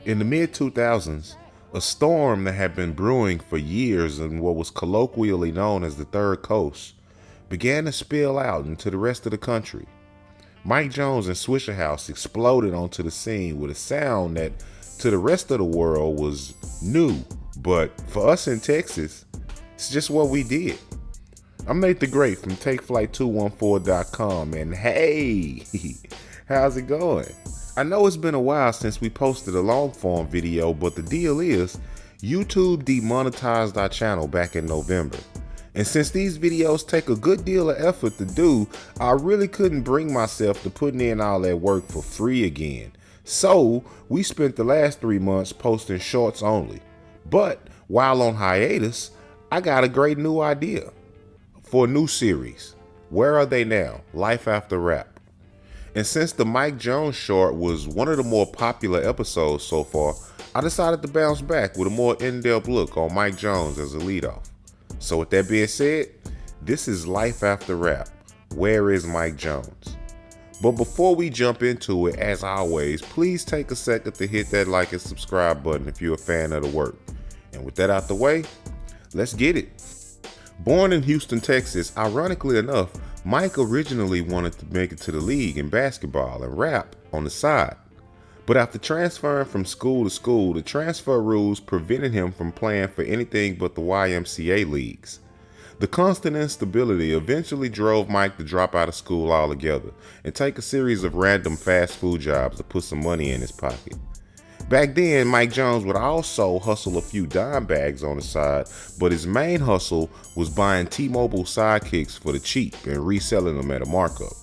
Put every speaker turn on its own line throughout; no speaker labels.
In the mid-2000s, a storm that had been brewing for years in what was colloquially known as the Third Coast began to spill out into the rest of the country. Mike Jones and Swishahouse exploded onto the scene with a sound that to the rest of the world was new, but for us in Texas, it's just what we did. I'm Nate the Great from TakeFlight214.com, and hey, how's it going? I know it's been a while since we posted a long form video, but the deal is YouTube demonetized our channel back in November. And since these videos take a good deal of effort to do, I really couldn't bring myself to putting in all that work for free again. So we spent the last 3 months posting shorts only. But while on hiatus, I got a great new idea for a new series. Where Are They Now? Life After Rap. And since the Mike Jones short was one of the more popular episodes so far, I decided to bounce back with a more in-depth look on Mike Jones as a leadoff. So with that being said, this is Life After Rap. Where is Mike Jones? But before we jump into it, as always, please take a second to hit that like and subscribe button if you're a fan of the work. And with that out the way, let's get it. Born in Houston, Texas, ironically enough, Mike originally wanted to make it to the league in basketball and rap on the side. But after transferring from school to school, the transfer rules prevented him from playing for anything but the YMCA leagues. The constant instability eventually drove Mike to drop out of school altogether and take a series of random fast food jobs to put some money in his pocket. Back then, Mike Jones would also hustle a few dime bags on the side, but his main hustle was buying T-Mobile sidekicks for the cheap and reselling them at a markup.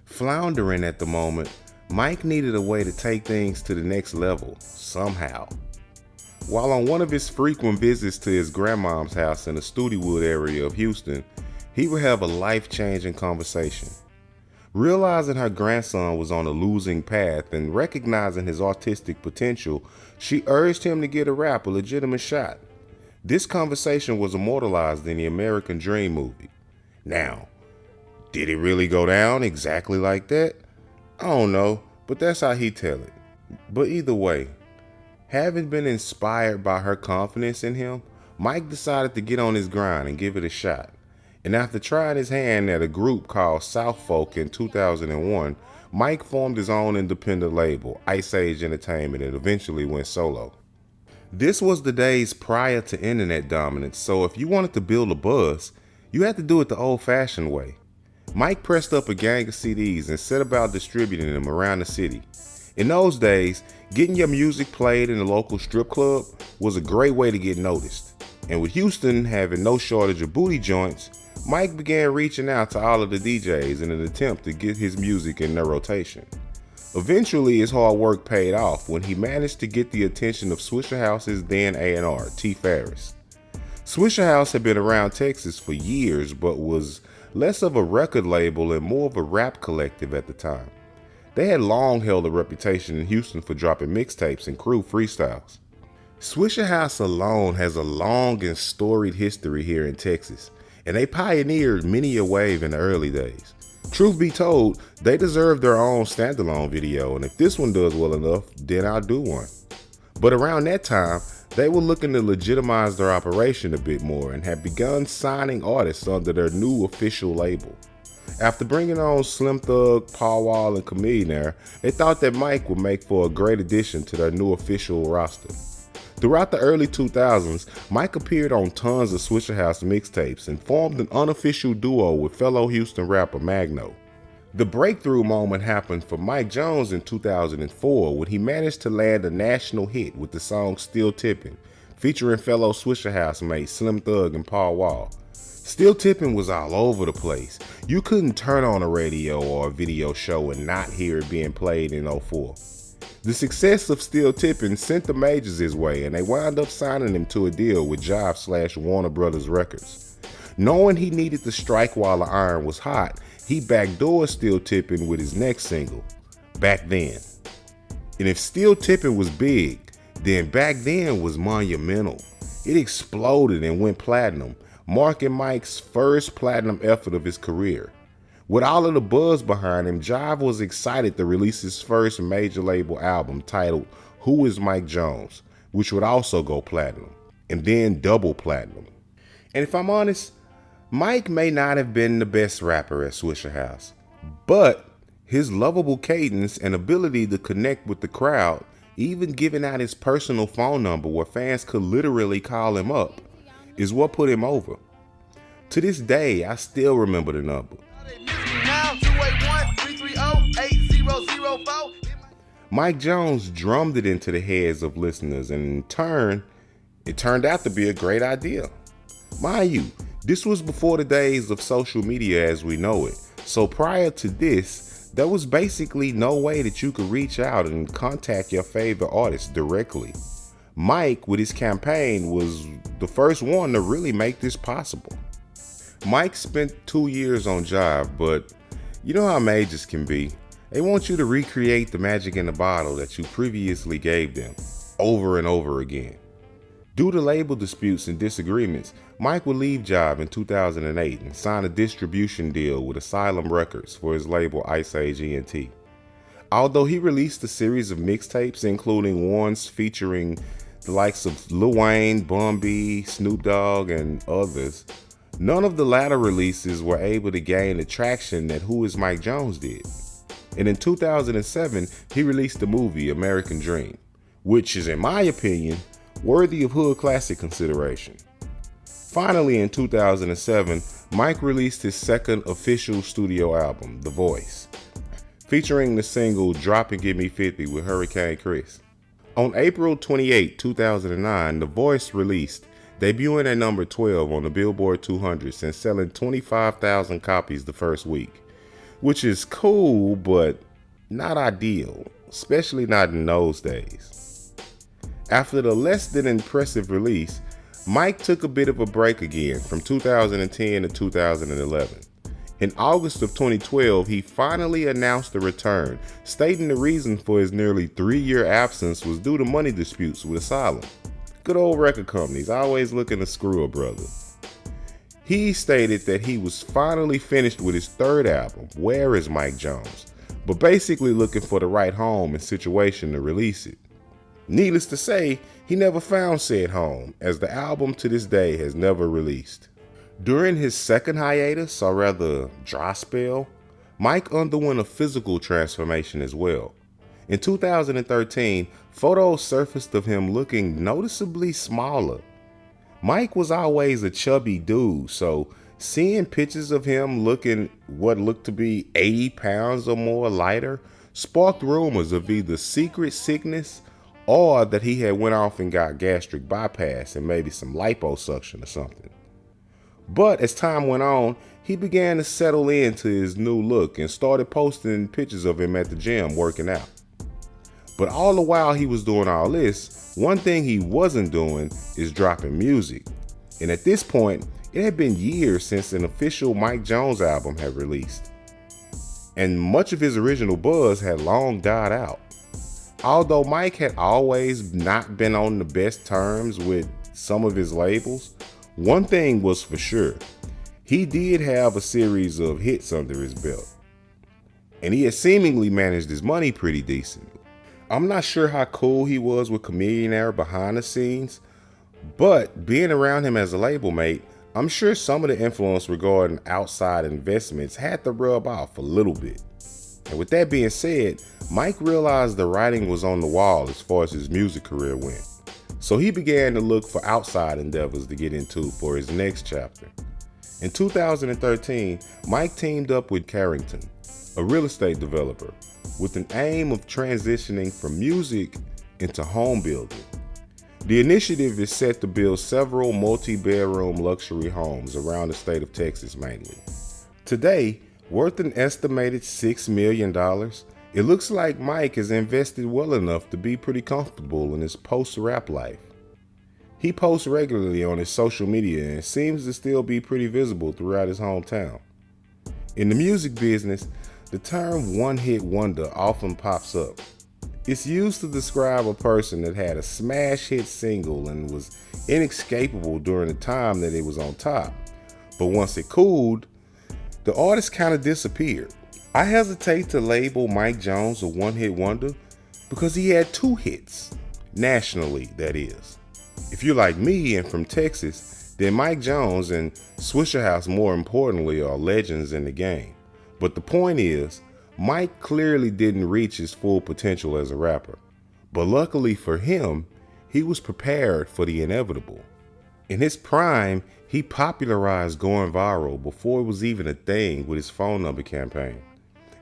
Floundering at the moment, Mike needed a way to take things to the next level, somehow. While on one of his frequent visits to his grandmom's house in the Studewood area of Houston, he would have a life-changing conversation. Realizing her grandson was on a losing path and recognizing his artistic potential, she urged him to give a rap a legitimate shot. This conversation was immortalized in the American Dream movie. Now, did it really go down exactly like that? I don't know, but that's how he tell it. But either way, having been inspired by her confidence in him, Mike decided to get on his grind and give it a shot. And after trying his hand at a group called South Folk in 2001, Mike formed his own independent label, Ice Age Entertainment, and eventually went solo. This was the days prior to internet dominance, so if you wanted to build a buzz, you had to do it the old-fashioned way. Mike pressed up a gang of CDs and set about distributing them around the city. In those days, getting your music played in a local strip club was a great way to get noticed. And with Houston having no shortage of booty joints, Mike began reaching out to all of the DJs in an attempt to get his music in their rotation. Eventually, his hard work paid off when he managed to get the attention of Swishahouse's then A&R, T. Farris. Swishahouse had been around Texas for years, but was less of a record label and more of a rap collective at the time. They had long held a reputation in Houston for dropping mixtapes and crew freestyles. Swishahouse alone has a long and storied history here in Texas, and they pioneered many a wave in the early days. Truth be told, they deserve their own standalone video, and if this one does well enough, then I'll do one. But around that time, they were looking to legitimize their operation a bit more and had begun signing artists under their new official label. After bringing on Slim Thug, Paul Wall, and Chamillionaire, they thought that Mike would make for a great addition to their new official roster. Throughout the early 2000s, Mike appeared on tons of Swishahouse mixtapes and formed an unofficial duo with fellow Houston rapper Magno. The breakthrough moment happened for Mike Jones in 2004 when he managed to land a national hit with the song Still Tippin', featuring fellow Swishahouse mates Slim Thug and Paul Wall. Still Tippin' was all over the place. You couldn't turn on a radio or a video show and not hear it being played in '04. The success of Still Tippin' sent the majors his way, and they wound up signing him to a deal with Jive/Warner Brothers Records. Knowing he needed to strike while the iron was hot, he backdoored Still Tippin' with his next single, Back Then. And if Still Tippin' was big, then Back Then was monumental. It exploded and went platinum, marking Mike's first platinum effort of his career. With all of the buzz behind him, Jive was excited to release his first major label album titled Who is Mike Jones, which would also go platinum, and then double platinum. And if I'm honest, Mike may not have been the best rapper at Swishahouse, but his lovable cadence and ability to connect with the crowd, even giving out his personal phone number where fans could literally call him up, is what put him over. To this day, I still remember the number. Mike Jones drummed it into the heads of listeners, and in turn, it turned out to be a great idea. Mind you, this was before the days of social media as we know it. So prior to this, there was basically no way that you could reach out and contact your favorite artist directly. Mike, with his campaign, was the first one to really make this possible. Mike spent 2 years on Jive, but you know how majors can be. They want you to recreate the magic in the bottle that you previously gave them over and over again. Due to label disputes and disagreements, Mike would leave Jive in 2008 and sign a distribution deal with Asylum Records for his label Ice Age ENT. Although he released a series of mixtapes, including ones featuring the likes of Lil Wayne, Bun B, Snoop Dogg, and others, none of the latter releases were able to gain the traction that Who is Mike Jones did. And in 2007, he released the movie American Dream, which is, in my opinion, worthy of hood classic consideration. Finally, in 2007, Mike released his second official studio album, The Voice, featuring the single Drop and Give Me 50 with Hurricane Chris. On April 28, 2009, The Voice released, debuting at number 12 on the Billboard 200 and selling 25,000 copies the first week, which is cool, but not ideal, especially not in those days. After the less than impressive release, Mike took a bit of a break again from 2010 to 2011. In August of 2012, he finally announced a return, stating the reason for his nearly 3-year absence was due to money disputes with Asylum. Good old record companies, always looking to screw a brother. He stated that he was finally finished with his third album, Where is Mike Jones, but basically looking for the right home and situation to release it. Needless to say, he never found said home, as the album to this day has never released. During his second hiatus, or rather dry spell, Mike underwent a physical transformation as well. In 2013, photos surfaced of him looking noticeably smaller. Mike was always a chubby dude, so seeing pictures of him looking what looked to be 80 pounds or more lighter sparked rumors of either secret sickness or that he had went off and got gastric bypass and maybe some liposuction or something. But as time went on, he began to settle into his new look and started posting pictures of him at the gym working out. But all the while he was doing all this, one thing he wasn't doing is dropping music. And at this point, it had been years since an official Mike Jones album had released, and much of his original buzz had long died out. Although Mike had always not been on the best terms with some of his labels, one thing was for sure: he did have a series of hits under his belt, and he had seemingly managed his money pretty decent. I'm not sure how cool he was with Chameleonaire behind the scenes, but being around him as a label mate, I'm sure some of the influence regarding outside investments had to rub off a little bit. And with that being said, Mike realized the writing was on the wall as far as his music career went. So he began to look for outside endeavors to get into for his next chapter. In 2013, Mike teamed up with Carrington, a real estate developer, with an aim of transitioning from music into home building. The initiative is set to build several multi-bedroom luxury homes around the state of Texas mainly. Today, worth an estimated $6 million, it looks like Mike has invested well enough to be pretty comfortable in his post-rap life. He posts regularly on his social media and seems to still be pretty visible throughout his hometown. In the music business, the term one-hit wonder often pops up. It's used to describe a person that had a smash hit single and was inescapable during the time that it was on top. But once it cooled, The artist kind of disappeared. I hesitate to label Mike Jones a one-hit wonder because he had 2 hits, nationally that is. If you're like me and from Texas, then Mike Jones and Swishahouse, more importantly, are legends in the game. But the point is, Mike clearly didn't reach his full potential as a rapper. But luckily for him, he was prepared for the inevitable. In his prime, he popularized going viral before it was even a thing with his phone number campaign.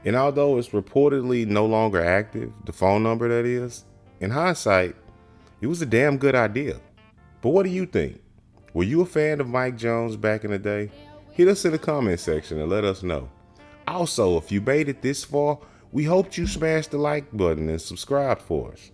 And although it's reportedly no longer active, the phone number that is, in hindsight, it was a damn good idea. But what do you think? Were you a fan of Mike Jones back in the day? Hit us in the comment section and let us know. Also, if you made it this far, we hoped you smashed the like button and subscribed for us.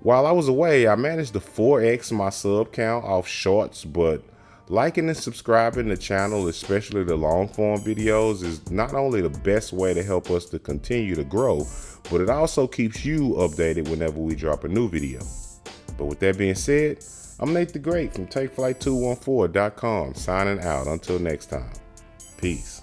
While I was away, I managed to 4x my sub count off shorts, but liking and subscribing to the channel, especially the long form videos, is not only the best way to help us to continue to grow, but it also keeps you updated whenever we drop a new video. But with that being said, I'm Nate the Great from TakeFlight214.com signing out until next time. Peace.